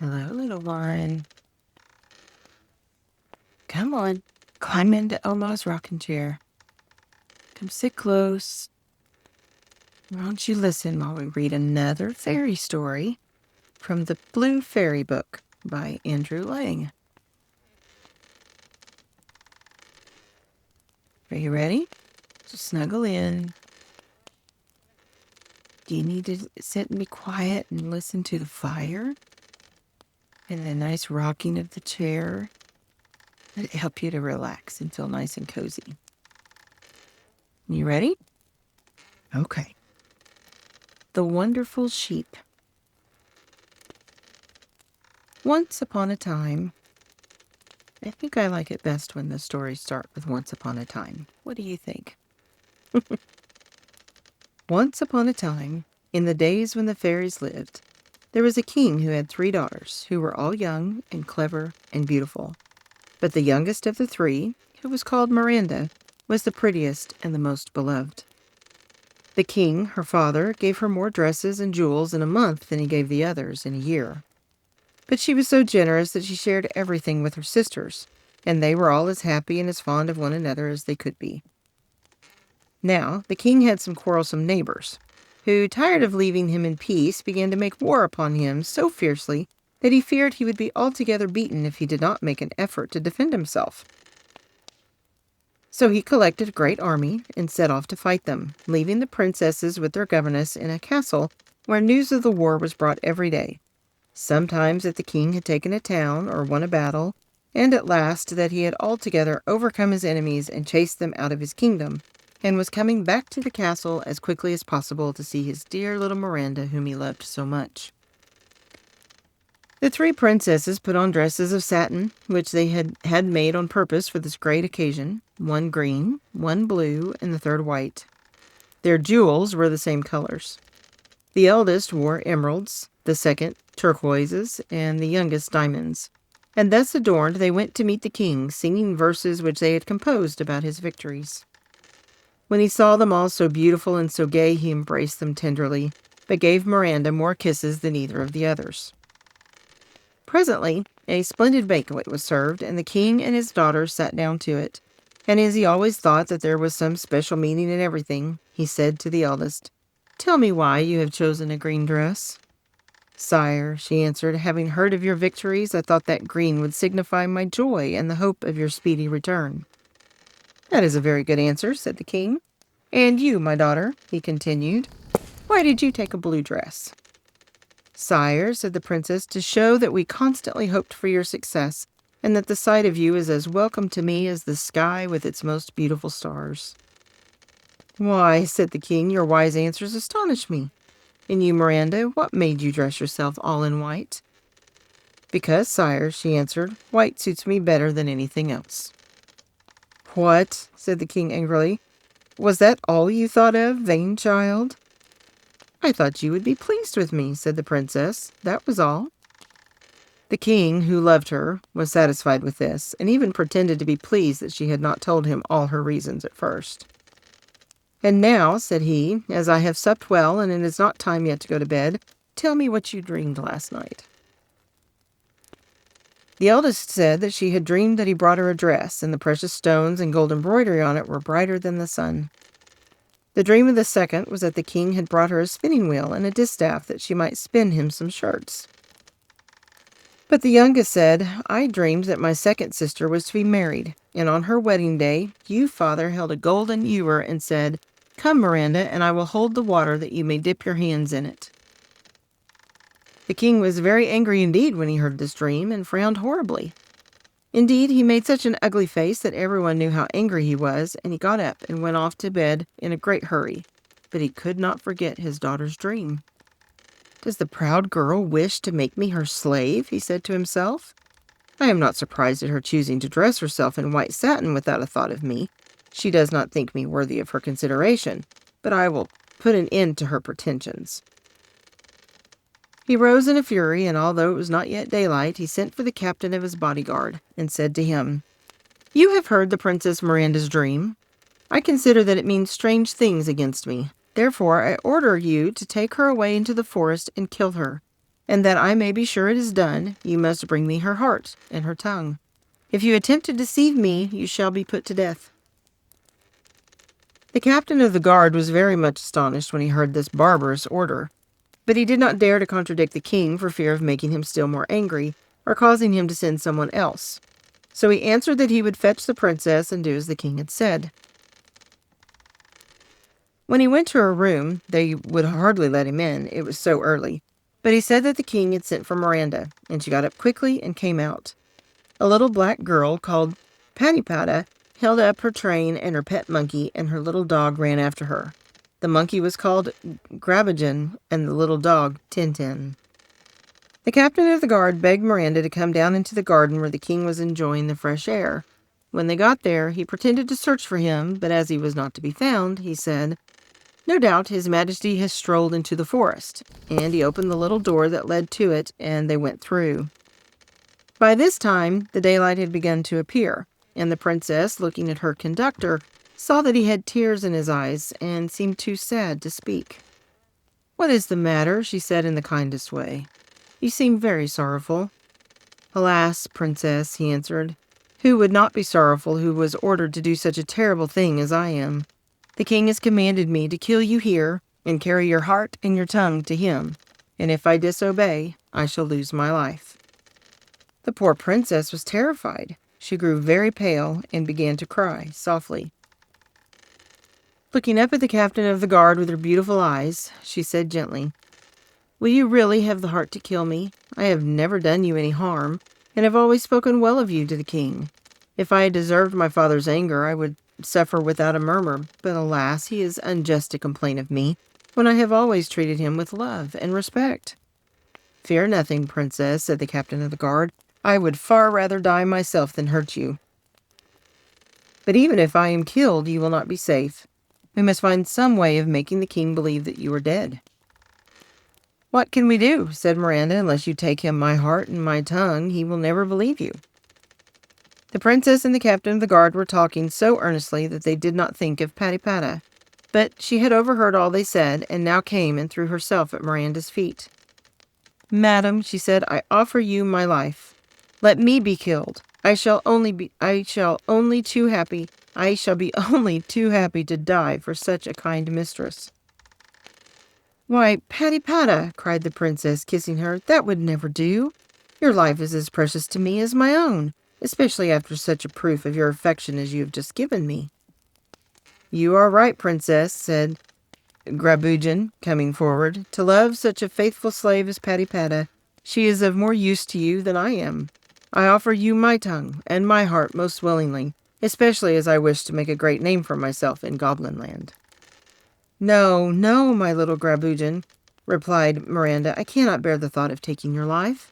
Hello, little one. Come on. Climb into Oma's rocking chair. Come sit close. Why don't you listen while we read another fairy story from the Blue Fairy Book by Andrew Lang. Are you ready? So snuggle in. Do you need to sit and be quiet and listen to the fire? And the nice rocking of the chair? Let it help you to relax and feel nice and cozy. You ready? Okay. The Wonderful Sheep. Once upon a time. I think I like it best when the stories start with once upon a time. What do you think? Once upon a time, in the days when the fairies lived, there was a king who had 3 daughters who were all young and clever and beautiful. But the youngest of the 3, who was called Miranda, was the prettiest and the most beloved. The king, her father, gave her more dresses and jewels in a month than he gave the others in a year. But she was so generous that she shared everything with her sisters, and they were all as happy and as fond of one another as they could be. Now, the king had some quarrelsome neighbors, who, tired of leaving him in peace, began to make war upon him so fiercely that he feared he would be altogether beaten if he did not make an effort to defend himself. So he collected a great army and set off to fight them, leaving the princesses with their governess in a castle where news of the war was brought every day. Sometimes that the king had taken a town or won a battle, and at last that he had altogether overcome his enemies and chased them out of his kingdom, and was coming back to the castle as quickly as possible to see his dear little Miranda whom he loved so much. The 3 princesses put on dresses of satin, which they had made on purpose for this great occasion, 1 green, 1 blue, and the 3rd white. Their jewels were the same colors. The eldest wore emeralds, the second turquoises, and the youngest diamonds. And thus adorned, they went to meet the king, singing verses which they had composed about his victories. When he saw them all so beautiful and so gay, he embraced them tenderly, but gave Miranda more kisses than either of the others. Presently, a splendid banquet was served, and the king and his daughters sat down to it. And as he always thought that there was some special meaning in everything, he said to the eldest, "Tell me why you have chosen a green dress." "Sire," she answered, "having heard of your victories, I thought that green would signify my joy and the hope of your speedy return." "That is a very good answer," said the king. "And you, my daughter," he continued, "why did you take a blue dress?" "Sire," said the princess, "to show that we constantly hoped for your success, and that the sight of you is as welcome to me as the sky with its most beautiful stars." "Why," said the king, "your wise answers astonish me. And you, Miranda, what made you dress yourself all in white?" "Because, sire," she answered, "white suits me better than anything else." "What?" said the king angrily. "Was that all you thought of, vain child?" "I thought you would be pleased with me," said the princess. "That was all." The king, who loved her, was satisfied with this, and even pretended to be pleased that she had not told him all her reasons at first. "And now," said he, "as I have supped well, and it is not time yet to go to bed, tell me what you dreamed last night." The eldest said that she had dreamed that he brought her a dress, and the precious stones and gold embroidery on it were brighter than the sun. The dream of the second was that the king had brought her a spinning wheel and a distaff that she might spin him some shirts. But the youngest said, "I dreamed that my second sister was to be married, and on her wedding day, you, father, held a golden ewer and said, 'Come, Miranda, and I will hold the water that you may dip your hands in it.'" The king was very angry indeed when he heard this dream, and frowned horribly. Indeed, he made such an ugly face that everyone knew how angry he was, and he got up and went off to bed in a great hurry. But he could not forget his daughter's dream. "Does the proud girl wish to make me her slave?" he said to himself. "I am not surprised at her choosing to dress herself in white satin without a thought of me. She does not think me worthy of her consideration, but I will put an end to her pretensions." He rose in a fury, and although it was not yet daylight, he sent for the captain of his bodyguard, and said to him, "You have heard the Princess Miranda's dream. I consider that it means strange things against me. Therefore I order you to take her away into the forest and kill her, and that I may be sure it is done, you must bring me her heart and her tongue. If you attempt to deceive me, you shall be put to death." The captain of the guard was very much astonished when he heard this barbarous order, but he did not dare to contradict the king for fear of making him still more angry or causing him to send someone else. So he answered that he would fetch the princess and do as the king had said. When he went to her room, they would hardly let him in, it was so early. But he said that the king had sent for Miranda, and she got up quickly and came out. A little black girl called Patypata held up her train and her pet monkey, and her little dog ran after her. The monkey was called Grabogen, and the little dog Tintin. The captain of the guard begged Miranda to come down into the garden where the king was enjoying the fresh air. When they got there, he pretended to search for him, but as he was not to be found, he said, "No doubt His Majesty has strolled into the forest," and he opened the little door that led to it, and they went through. By this time, the daylight had begun to appear, and the princess, looking at her conductor, saw that he had tears in his eyes and seemed too sad to speak. "What is the matter?" she said in the kindest way. "You seem very sorrowful." "Alas, princess," he answered, "who would not be sorrowful who was ordered to do such a terrible thing as I am? The king has commanded me to kill you here and carry your heart and your tongue to him, and if I disobey, I shall lose my life." The poor princess was terrified. She grew very pale and began to cry softly. Looking up at the captain of the guard with her beautiful eyes, she said gently, "Will you really have the heart to kill me? I have never done you any harm, and have always spoken well of you to the king. If I had deserved my father's anger, I would suffer without a murmur, but alas, he is unjust to complain of me, when I have always treated him with love and respect." "Fear nothing, princess," said the captain of the guard. "I would far rather die myself than hurt you. But even if I am killed, you will not be safe. We must find some way of making the king believe that you are dead." "What can we do?" said Miranda. "Unless you take him my heart and my tongue, he will never believe you." The princess and the captain of the guard were talking so earnestly that they did not think of Patypata, but she had overheard all they said, and now came and threw herself at Miranda's feet. "Madam," she said, "I offer you my life. Let me be killed. I shall be only too happy to die for such a kind mistress." "Why, Patypata," cried the princess, kissing her, "that would never do. Your life is as precious to me as my own, especially after such a proof of your affection as you have just given me." "You are right, princess," said Grabogen, coming forward. "To love such a faithful slave as Patypata, she is of more use to you than I am. I offer you my tongue and my heart most willingly, especially as I wish to make a great name for myself in Goblinland." "No, no, my little Grabogen," replied Miranda. "I cannot bear the thought of taking your life."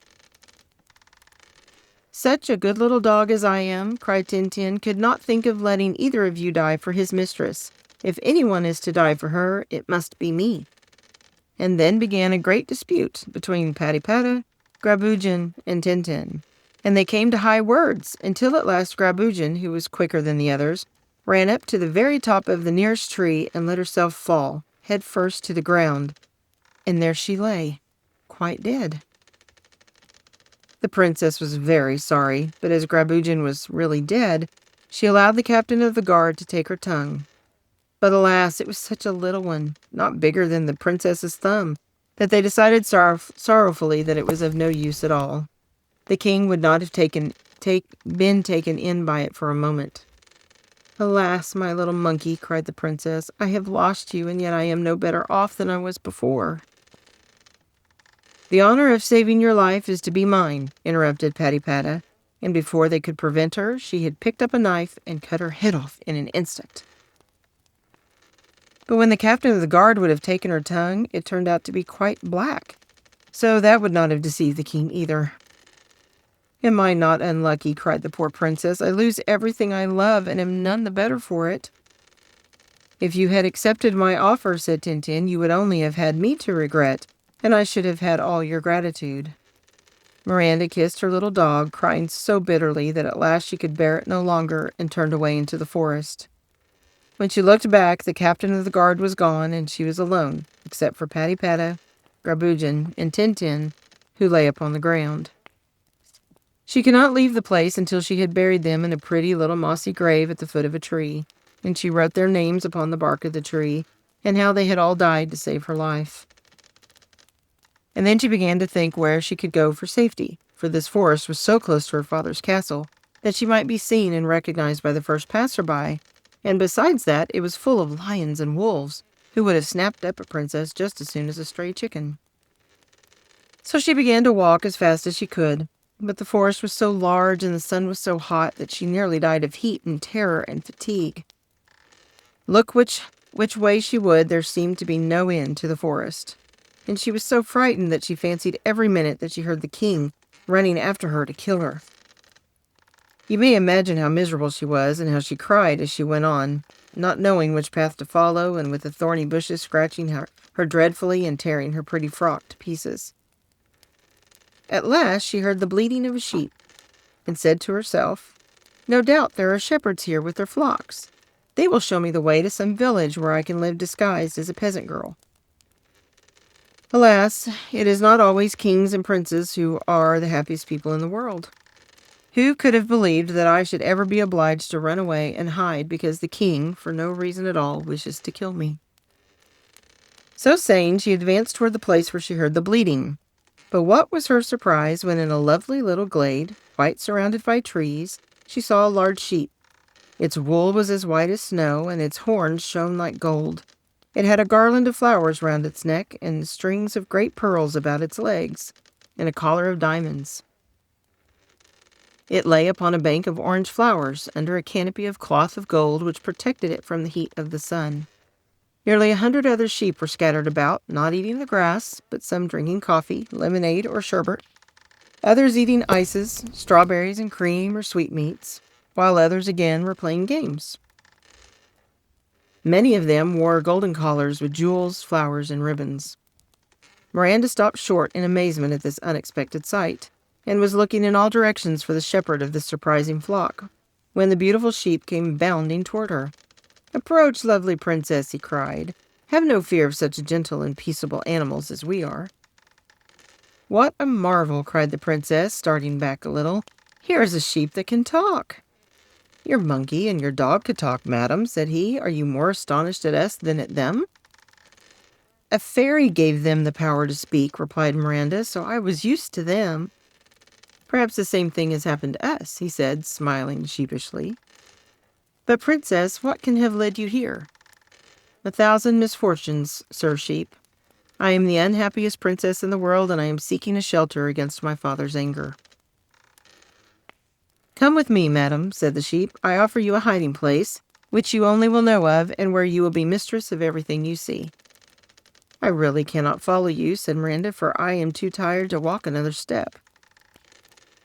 "Such a good little dog as I am," cried Tintin, "could not think of letting either of you die for his mistress. If anyone is to die for her, it must be me." And then began a great dispute between Patypata, Grabogen, and Tintin, and they came to high words, until at last Grabogen, who was quicker than the others, ran up to the very top of the nearest tree and let herself fall, head first, to the ground, and there she lay, quite dead. The princess was very sorry, but as Grabogen was really dead, she allowed the captain of the guard to take her tongue. But alas, it was such a little one, not bigger than the princess's thumb, that they decided sorrowfully that it was of no use at all. The king would not have been taken in by it for a moment. "Alas, my little monkey," cried the princess, "I have lost you, and yet I am no better off than I was before." "The honor of saving your life is to be mine," interrupted Patypata, and before they could prevent her, she had picked up a knife and cut her head off in an instant. But when the captain of the guard would have taken her tongue, it turned out to be quite black, so that would not have deceived the king either. "Am I not unlucky?" cried the poor princess. "I lose everything I love, and am none the better for it." "If you had accepted my offer," said Tintin, "you would only have had me to regret, and I should have had all your gratitude." Miranda kissed her little dog, crying so bitterly that at last she could bear it no longer, and turned away into the forest. When she looked back, the captain of the guard was gone, and she was alone, except for Patypata, Grabogen, and Tintin, who lay upon the ground. She could not leave the place until she had buried them in a pretty little mossy grave at the foot of a tree, and she wrote their names upon the bark of the tree, and how they had all died to save her life. And then she began to think where she could go for safety, for this forest was so close to her father's castle that she might be seen and recognized by the first passerby, and besides that, it was full of lions and wolves, who would have snapped up a princess just as soon as a stray chicken. So she began to walk as fast as she could, but the forest was so large and the sun was so hot that she nearly died of heat and terror and fatigue. Look which way she would, there seemed to be no end to the forest, and she was so frightened that she fancied every minute that she heard the king running after her to kill her. You may imagine how miserable she was and how she cried as she went on, not knowing which path to follow, and with the thorny bushes scratching her dreadfully and tearing her pretty frock to pieces. At last she heard the bleating of a sheep, and said to herself, "No doubt there are shepherds here with their flocks. They will show me the way to some village where I can live disguised as a peasant girl." Alas, it is not always kings and princes who are the happiest people in the world. Who could have believed that I should ever be obliged to run away and hide because the king, for no reason at all, wishes to kill me? So saying, she advanced toward the place where she heard the bleating. But what was her surprise when in a lovely little glade, quite surrounded by trees, she saw a large sheep. Its wool was as white as snow, and its horns shone like gold. It had a garland of flowers round its neck, and strings of great pearls about its legs, and a collar of diamonds. It lay upon a bank of orange flowers, under a canopy of cloth of gold which protected it from the heat of the sun. Nearly 100 other sheep were scattered about, not eating the grass, but some drinking coffee, lemonade, or sherbet, others eating ices, strawberries and cream or sweetmeats, while others again were playing games. Many of them wore golden collars with jewels, flowers, and ribbons. Miranda stopped short in amazement at this unexpected sight, and was looking in all directions for the shepherd of this surprising flock, when the beautiful sheep came bounding toward her. "Approach, lovely princess," he cried. "Have no fear of such gentle and peaceable animals as we are." "What a marvel!" cried the princess, starting back a little. "Here is a sheep that can talk." "Your monkey and your dog could talk, madam," said he. "Are you more astonished at us than at them?" "A fairy gave them the power to speak," replied Miranda, "so I was used to them." "Perhaps the same thing has happened to us," he said, smiling sheepishly. "But, princess, what can have led you here?" "1,000 misfortunes, Sir Sheep. I am the unhappiest princess in the world, and I am seeking a shelter against my father's anger." "Come with me, madam," said the sheep. "I offer you a hiding place, which you only will know of, and where you will be mistress of everything you see." "I really cannot follow you," said Miranda, "for I am too tired to walk another step."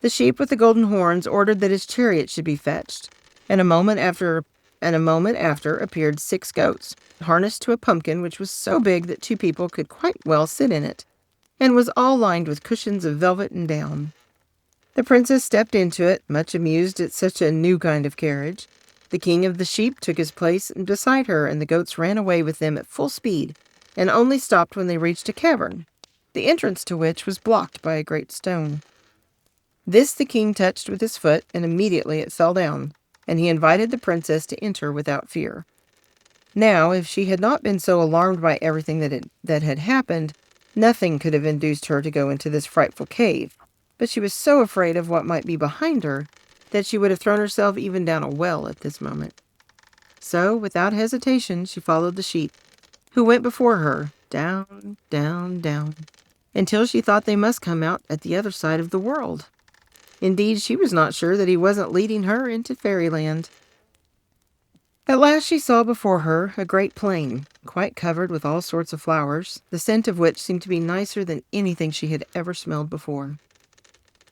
The sheep with the golden horns ordered that his chariot should be fetched, and a moment after appeared 6 goats, harnessed to a pumpkin which was so big that 2 people could quite well sit in it, and was all lined with cushions of velvet and down. The princess stepped into it, much amused at such a new kind of carriage. The king of the sheep took his place beside her, and the goats ran away with them at full speed, and only stopped when they reached a cavern, the entrance to which was blocked by a great stone. This the king touched with his foot, and immediately it fell down, and he invited the princess to enter without fear. Now, if she had not been so alarmed by everything that had happened, nothing could have induced her to go into this frightful cave, but she was so afraid of what might be behind her that she would have thrown herself even down a well at this moment. So, without hesitation, she followed the sheep, who went before her, down, down, down, until she thought they must come out at the other side of the world. Indeed, she was not sure that he wasn't leading her into fairyland. At last she saw before her a great plain, quite covered with all sorts of flowers, the scent of which seemed to be nicer than anything she had ever smelled before.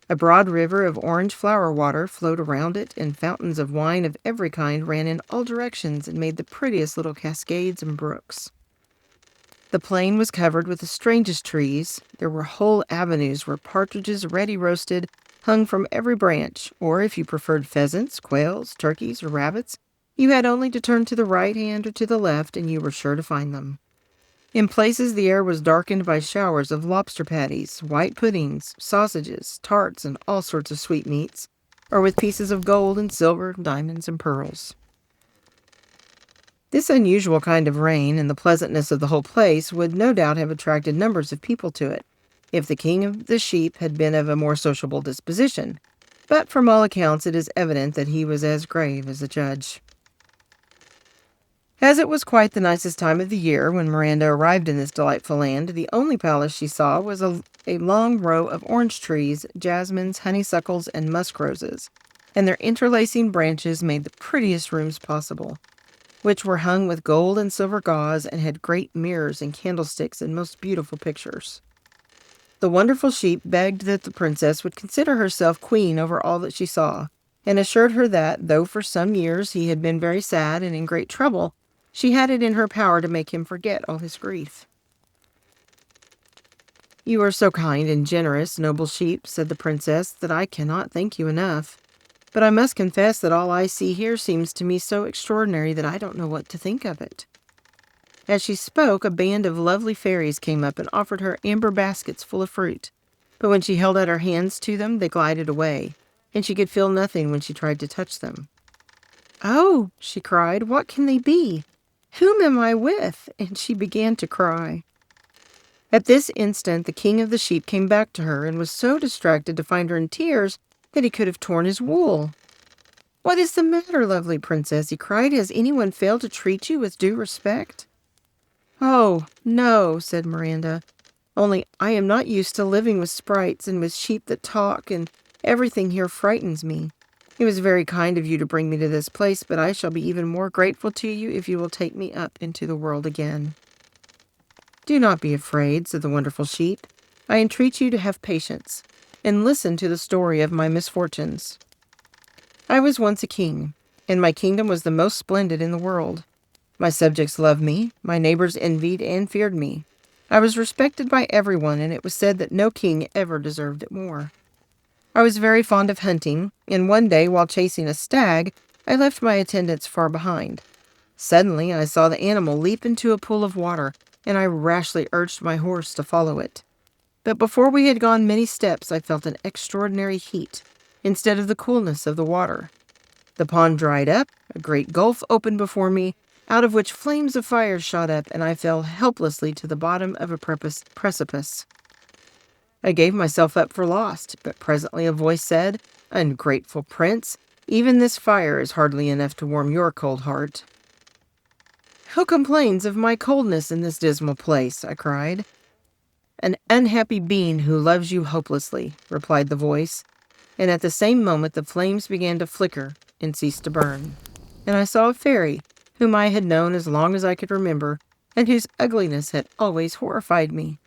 A broad river of orange flower water flowed around it, and fountains of wine of every kind ran in all directions and made the prettiest little cascades and brooks. The plain was covered with the strangest trees. There were whole avenues where partridges ready roasted hung from every branch, or if you preferred pheasants, quails, turkeys, or rabbits, you had only to turn to the right hand or to the left, and you were sure to find them. In places, the air was darkened by showers of lobster patties, white puddings, sausages, tarts, and all sorts of sweetmeats, or with pieces of gold and silver, diamonds and pearls. This unusual kind of rain and the pleasantness of the whole place would no doubt have attracted numbers of people to it, if the king of the sheep had been of a more sociable disposition, but from all accounts it is evident that he was as grave as a judge. As it was quite the nicest time of the year when Miranda arrived in this delightful land, the only palace she saw was a long row of orange trees, jasmines, honeysuckles, and musk roses, and their interlacing branches made the prettiest rooms possible, which were hung with gold and silver gauze and had great mirrors and candlesticks and most beautiful pictures. The wonderful sheep begged that the princess would consider herself queen over all that she saw, and assured her that, though for some years he had been very sad and in great trouble, she had it in her power to make him forget all his grief. "You are so kind and generous, noble sheep," said the princess, "that I cannot thank you enough. But I must confess that all I see here seems to me so extraordinary that I don't know what to think of it." As she spoke, a band of lovely fairies came up and offered her amber baskets full of fruit. But when she held out her hands to them, they glided away, and she could feel nothing when she tried to touch them. "Oh," she cried, "what can they be? Whom am I with?" And she began to cry. At this instant, the king of the sheep came back to her and was so distracted to find her in tears that he could have torn his wool. "What is the matter, lovely princess?" he cried. "Has anyone failed to treat you with due respect?" "Oh, no," said Miranda. "Only I am not used to living with sprites and with sheep that talk, and everything here frightens me. It was very kind of you to bring me to this place, but I shall be even more grateful to you if you will take me up into the world again." "Do not be afraid," said the wonderful sheep. "I entreat you to have patience, and listen to the story of my misfortunes. I was once a king, and my kingdom was the most splendid in the world. My subjects loved me, my neighbors envied and feared me. I was respected by everyone, and it was said that no king ever deserved it more. I was very fond of hunting, and one day, while chasing a stag, I left my attendants far behind. Suddenly, I saw the animal leap into a pool of water, and I rashly urged my horse to follow it. But before we had gone many steps, I felt an extraordinary heat, instead of the coolness of the water. The pond dried up, a great gulf opened before me, out of which flames of fire shot up, and I fell helplessly to the bottom of a precipice. I gave myself up for lost, but presently a voice said, 'Ungrateful prince, even this fire is hardly enough to warm your cold heart.' 'Who complains of my coldness in this dismal place?' I cried. 'An unhappy being who loves you hopelessly,' replied the voice, and at the same moment the flames began to flicker and ceased to burn, and I saw a fairy, whom I had known as long as I could remember, and whose ugliness had always horrified me.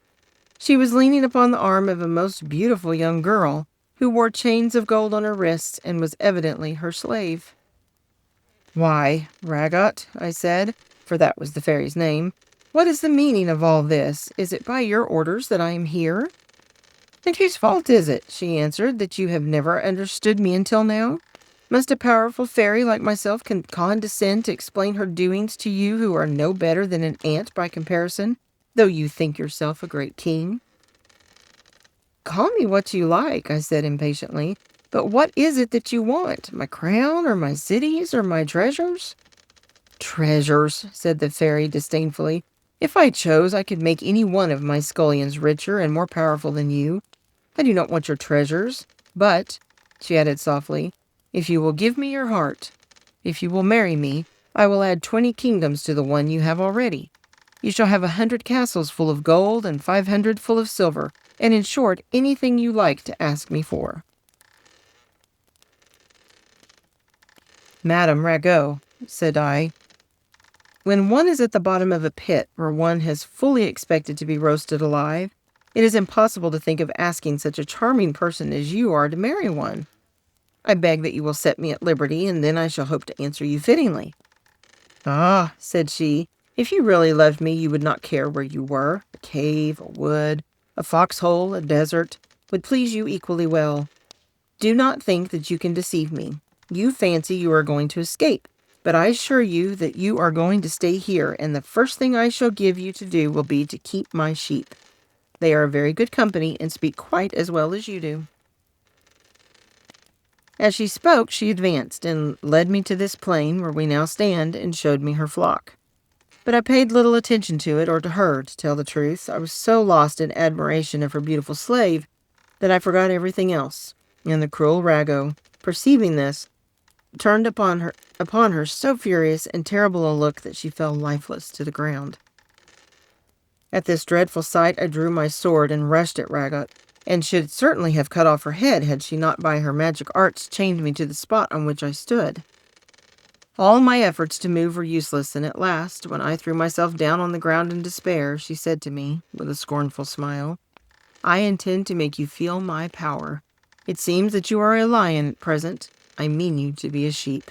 She was leaning upon the arm of a most beautiful young girl, who wore chains of gold on her wrists and was evidently her slave. 'Why, Ragot,' I said, for that was the fairy's name, 'what is the meaning of all this? Is it by your orders that I am here?' 'And whose fault is it,' she answered, 'that you have never understood me until now? Must a powerful fairy like myself condescend to explain her doings to you who are no better than an ant by comparison, though you think yourself a great king?' 'Call me what you like,' I said impatiently, 'but what is it that you want? My crown, or my cities, or my treasures?' 'Treasures,' said the fairy disdainfully. 'If I chose, I could make any one of my scullions richer and more powerful than you. I do not want your treasures, but,' she added softly, 'if you will give me your heart, if you will marry me, I will add 20 kingdoms to the one you have already. You shall have 100 castles full of gold and 500 full of silver, and in short, anything you like to ask me for.' 'Madame Ragot,' said I, 'when one is at the bottom of a pit where one has fully expected to be roasted alive, it is impossible to think of asking such a charming person as you are to marry one. I beg that you will set me at liberty, and then I shall hope to answer you fittingly.' 'Ah,' said she, 'if you really loved me, you would not care where you were. A cave, a wood, a foxhole, a desert, would please you equally well. Do not think that you can deceive me. You fancy you are going to escape, but I assure you that you are going to stay here, and the first thing I shall give you to do will be to keep my sheep. They are a very good company and speak quite as well as you do." As she spoke, she advanced and led me to this plain where we now stand and showed me her flock. But I paid little attention to it or to her, to tell the truth. I was so lost in admiration of her beautiful slave that I forgot everything else, and the cruel Rago, perceiving this, turned upon her so furious and terrible a look that she fell lifeless to the ground. At this dreadful sight I drew my sword and rushed at Ragot, and should certainly have cut off her head had she not by her magic arts chained me to the spot on which I stood. All my efforts to move were useless, and at last, when I threw myself down on the ground in despair, she said to me, with a scornful smile, "I intend to make you feel my power. It seems that you are a lion at present. I mean you to be a sheep."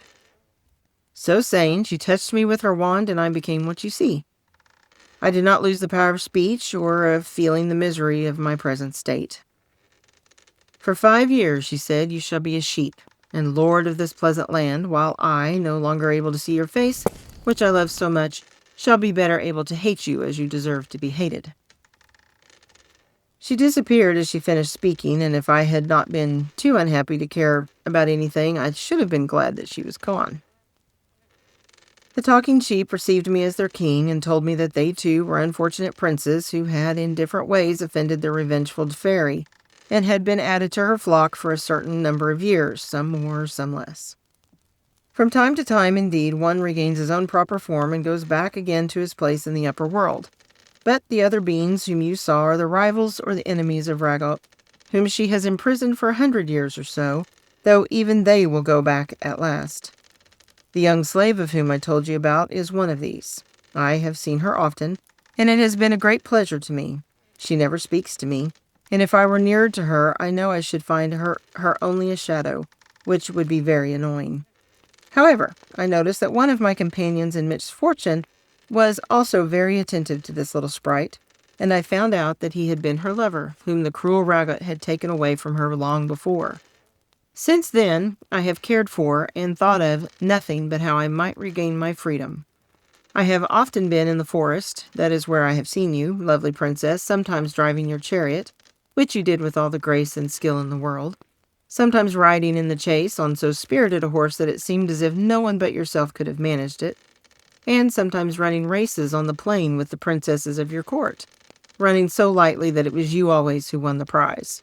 So saying, she touched me with her wand, and I became what you see. I did not lose the power of speech or of feeling the misery of my present state. "For 5 years," she said, "you shall be a sheep, and lord of this pleasant land, while I, no longer able to see your face, which I love so much, shall be better able to hate you as you deserve to be hated." She disappeared as she finished speaking, and if I had not been too unhappy to care about anything, I should have been glad that she was gone. The talking sheep received me as their king and told me that they too were unfortunate princes who had in different ways offended their revengeful fairy, and had been added to her flock for a certain number of years, some more, some less. From time to time, indeed, one regains his own proper form and goes back again to his place in the upper world. But the other beings whom you saw are the rivals or the enemies of Ragot, whom she has imprisoned for 100 years or so, though even they will go back at last. The young slave of whom I told you about is one of these. I have seen her often, and it has been a great pleasure to me. She never speaks to me, and if I were nearer to her, I know I should find her only a shadow, which would be very annoying. However, I noticed that one of my companions in misfortune was also very attentive to this little sprite, and I found out that he had been her lover, whom the cruel Ragot had taken away from her long before. Since then, I have cared for and thought of nothing but how I might regain my freedom. I have often been in the forest, that is where I have seen you, lovely princess, sometimes driving your chariot, which you did with all the grace and skill in the world, sometimes riding in the chase on so spirited a horse that it seemed as if no one but yourself could have managed it, and sometimes running races on the plain with the princesses of your court, running so lightly that it was you always who won the prize.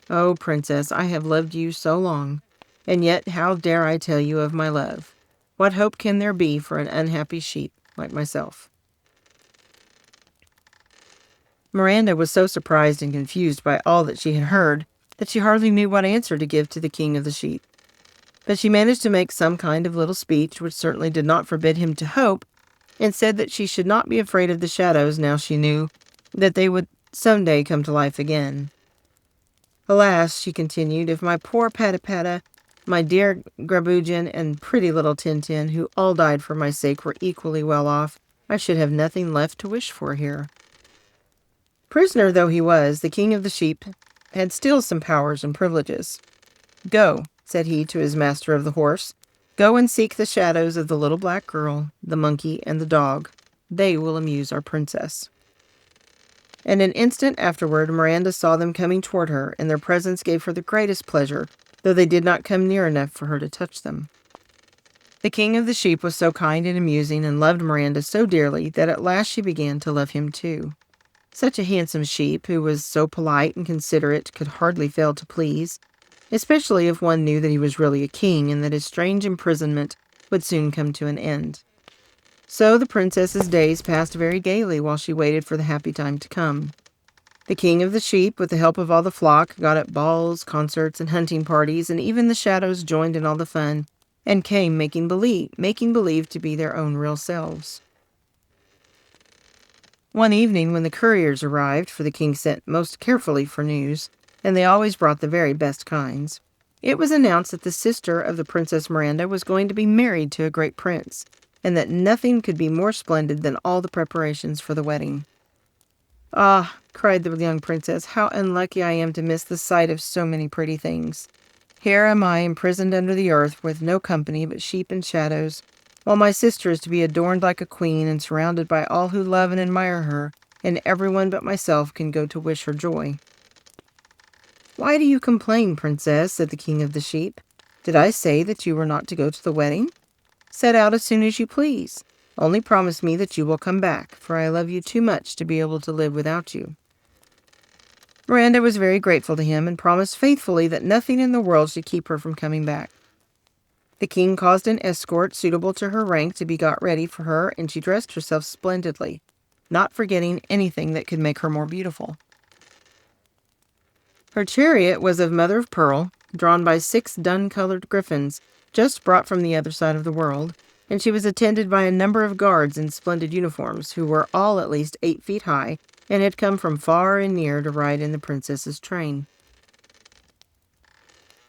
Oh, princess, I have loved you so long, and yet how dare I tell you of my love? What hope can there be for an unhappy sheep like myself?" Miranda was so surprised and confused by all that she had heard that she hardly knew what answer to give to the king of the sheep. But she managed to make some kind of little speech, which certainly did not forbid him to hope, and said that she should not be afraid of the shadows now she knew that they would some day come to life again. "Alas," she continued, "if my poor Patapata, my dear Grabugeon, and pretty little Tintin, who all died for my sake, were equally well off, I should have nothing left to wish for here." Prisoner though he was, the king of the sheep had still some powers and privileges. "Go," said he to his master of the horse, "go and seek the shadows of the little black girl, the monkey, and the dog. They will amuse our princess." And an instant afterward, Miranda saw them coming toward her, and their presence gave her the greatest pleasure, though they did not come near enough for her to touch them. The king of the sheep was so kind and amusing, and loved Miranda so dearly, that at last she began to love him too. Such a handsome sheep, who was so polite and considerate, could hardly fail to please, especially if one knew that he was really a king, and that his strange imprisonment would soon come to an end. So the princess's days passed very gaily while she waited for the happy time to come. The king of the sheep, with the help of all the flock, got up balls, concerts, and hunting parties, and even the shadows joined in all the fun, and came making believe to be their own real selves. One evening, when the couriers arrived, for the king sent most carefully for news, and they always brought the very best kinds, it was announced that the sister of the Princess Miranda was going to be married to a great prince, and that nothing could be more splendid than all the preparations for the wedding. "Ah," cried the young princess, "how unlucky I am to miss the sight of so many pretty things. Here am I imprisoned under the earth with no company but sheep and shadows, while my sister is to be adorned like a queen and surrounded by all who love and admire her, and everyone but myself can go to wish her joy." "Why do you complain, princess?" said the king of the sheep. "Did I say that you were not to go to the wedding? Set out as soon as you please. Only promise me that you will come back, for I love you too much to be able to live without you." Miranda was very grateful to him and promised faithfully that nothing in the world should keep her from coming back. The king caused an escort suitable to her rank to be got ready for her, and she dressed herself splendidly, not forgetting anything that could make her more beautiful. Her chariot was of mother of pearl, drawn by 6 dun-colored griffins, just brought from the other side of the world, and she was attended by a number of guards in splendid uniforms, who were all at least 8 feet high, and had come from far and near to ride in the princess's train.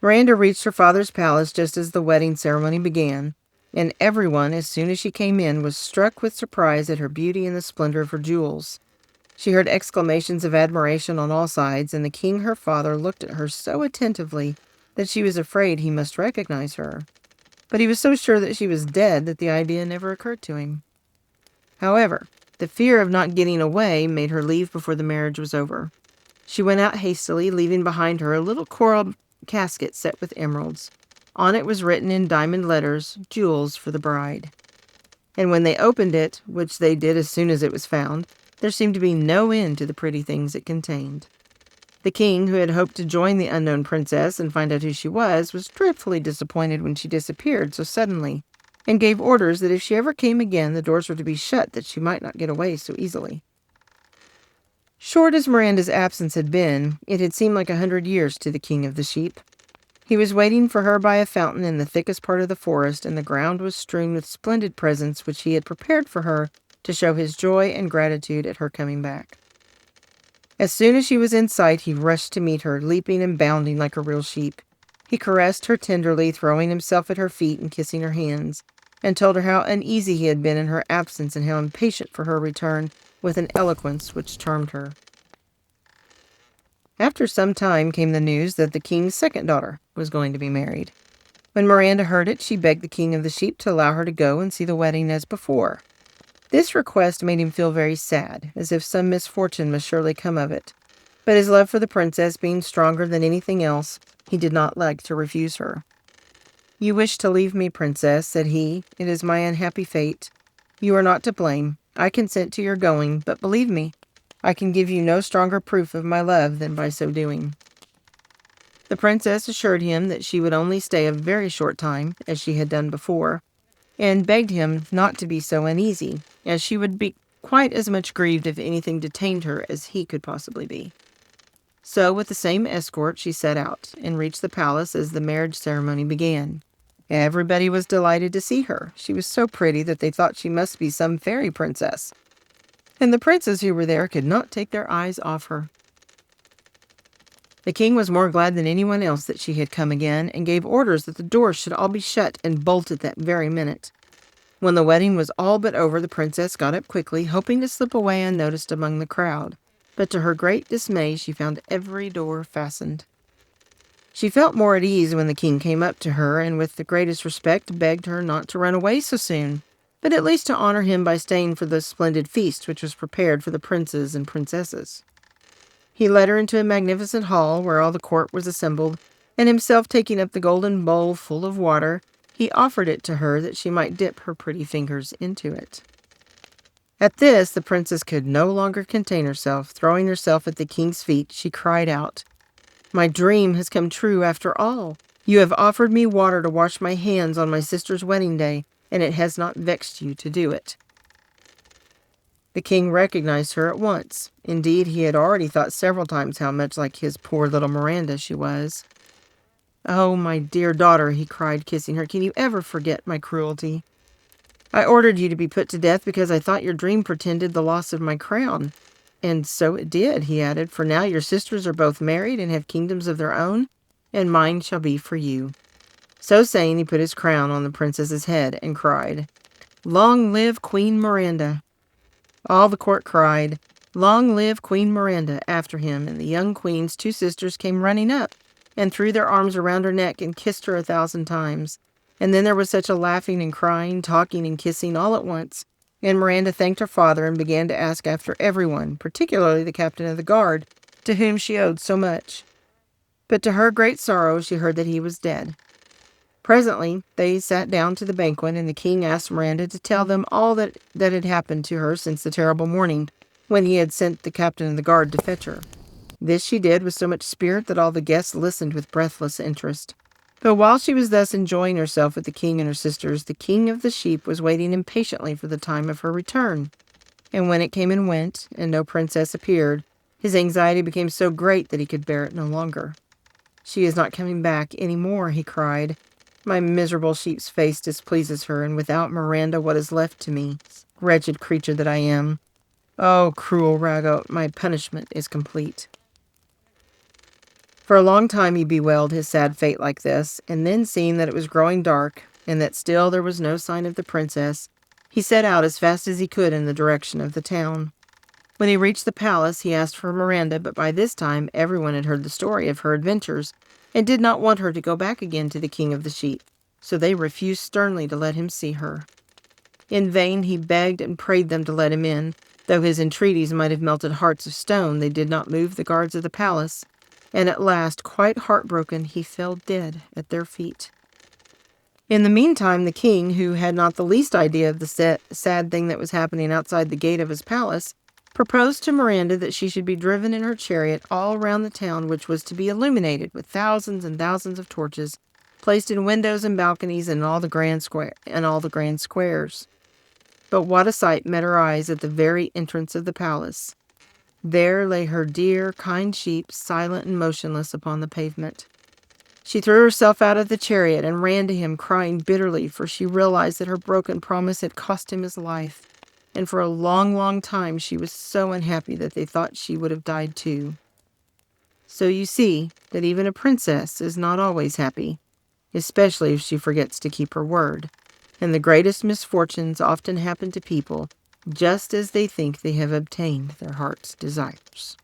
Miranda reached her father's palace just as the wedding ceremony began, and everyone, as soon as she came in, was struck with surprise at her beauty and the splendor of her jewels. She heard exclamations of admiration on all sides, and the king, her father, looked at her so attentively that she was afraid he must recognize her. But he was so sure that she was dead that the idea never occurred to him. However, the fear of not getting away made her leave before the marriage was over. She went out hastily, leaving behind her a little coral casket set with emeralds. On it was written in diamond letters, "Jewels for the bride." And when they opened it, which they did as soon as it was found, there seemed to be no end to the pretty things it contained. The king, who had hoped to join the unknown princess and find out who she was dreadfully disappointed when she disappeared so suddenly, and gave orders that if she ever came again, the doors were to be shut, that she might not get away so easily. Short as Miranda's absence had been, it had seemed like 100 years to the king of the sheep. He was waiting for her by a fountain in the thickest part of the forest, and the ground was strewn with splendid presents which he had prepared for her to show his joy and gratitude at her coming back. As soon as she was in sight, he rushed to meet her, leaping and bounding like a real sheep. He caressed her tenderly, throwing himself at her feet and kissing her hands, and told her how uneasy he had been in her absence and how impatient for her return, with an eloquence which charmed her. After some time came the news that the king's second daughter was going to be married. When Miranda heard it, she begged the king of the sheep to allow her to go and see the wedding as before. This request made him feel very sad, as if some misfortune must surely come of it. But his love for the princess being stronger than anything else, he did not like to refuse her. "You wish to leave me, princess," said he. "It is my unhappy fate. You are not to blame. I consent to your going, but believe me, I can give you no stronger proof of my love than by so doing." The princess assured him that she would only stay a very short time, as she had done before, and begged him not to be so uneasy, as she would be quite as much grieved if anything detained her as he could possibly be. So, with the same escort, she set out, and reached the palace as the marriage ceremony began. Everybody was delighted to see her. She was so pretty that they thought she must be some fairy princess, and the princes who were there could not take their eyes off her. The king was more glad than anyone else that she had come again, and gave orders that the doors should all be shut and bolted that very minute. When the wedding was all but over, the princess got up quickly, hoping to slip away unnoticed among the crowd, but to her great dismay she found every door fastened. She felt more at ease when the king came up to her, and with the greatest respect begged her not to run away so soon, but at least to honor him by staying for the splendid feast which was prepared for the princes and princesses. He led her into a magnificent hall where all the court was assembled, and himself taking up the golden bowl full of water, he offered it to her that she might dip her pretty fingers into it. At this, the princess could no longer contain herself. Throwing herself at the king's feet, she cried out, "My dream has come true after all. You have offered me water to wash my hands on my sister's wedding day, and it has not vexed you to do it." The king recognized her at once. Indeed, he had already thought several times how much like his poor little Miranda she was. "Oh, my dear daughter," he cried, kissing her, "can you ever forget my cruelty? I ordered you to be put to death because I thought your dream portended the loss of my crown. And so it did," he added, "for now your sisters are both married and have kingdoms of their own, and mine shall be for you." So saying, he put his crown on the princess's head and cried, "Long live Queen Miranda!" All the court cried, "Long live Queen Miranda!" after him, and the young queen's 2 sisters came running up and threw their arms around her neck and kissed her 1,000 times. And then there was such a laughing and crying, talking and kissing all at once, and Miranda thanked her father and began to ask after everyone, particularly the captain of the guard, to whom she owed so much. But to her great sorrow she heard that he was dead. Presently they sat down to the banquet, and the king asked Miranda to tell them all that had happened to her since the terrible morning, when he had sent the captain of the guard to fetch her. This she did with so much spirit that all the guests listened with breathless interest. But while she was thus enjoying herself with the king and her sisters, the king of the sheep was waiting impatiently for the time of her return. And when it came and went, and no princess appeared, his anxiety became so great that he could bear it no longer. "She is not coming back any more," he cried. "My miserable sheep's face displeases her, and without Miranda what is left to me? Wretched creature that I am! Oh, cruel Rago, my punishment is complete." For a long time he bewailed his sad fate like this, and then seeing that it was growing dark, and that still there was no sign of the princess, he set out as fast as he could in the direction of the town. When he reached the palace, he asked for Miranda, but by this time everyone had heard the story of her adventures, and did not want her to go back again to the king of the sheep, so they refused sternly to let him see her. In vain he begged and prayed them to let him in. Though his entreaties might have melted hearts of stone, they did not move the guards of the palace, and at last, quite heartbroken, he fell dead at their feet. In the meantime, the king, who had not the least idea of the sad thing that was happening outside the gate of his palace, proposed to Miranda that she should be driven in her chariot all around the town, which was to be illuminated with thousands and thousands of torches, placed in windows and balconies and all the grand squares. But what a sight met her eyes at the very entrance of the palace! There lay her dear, kind sheep, silent and motionless upon the pavement. She threw herself out of the chariot and ran to him, crying bitterly, for she realized that her broken promise had cost him his life, and for a long, long time she was so unhappy that they thought she would have died too. So you see that even a princess is not always happy, especially if she forgets to keep her word, and the greatest misfortunes often happen to people just as they think they have obtained their heart's desires.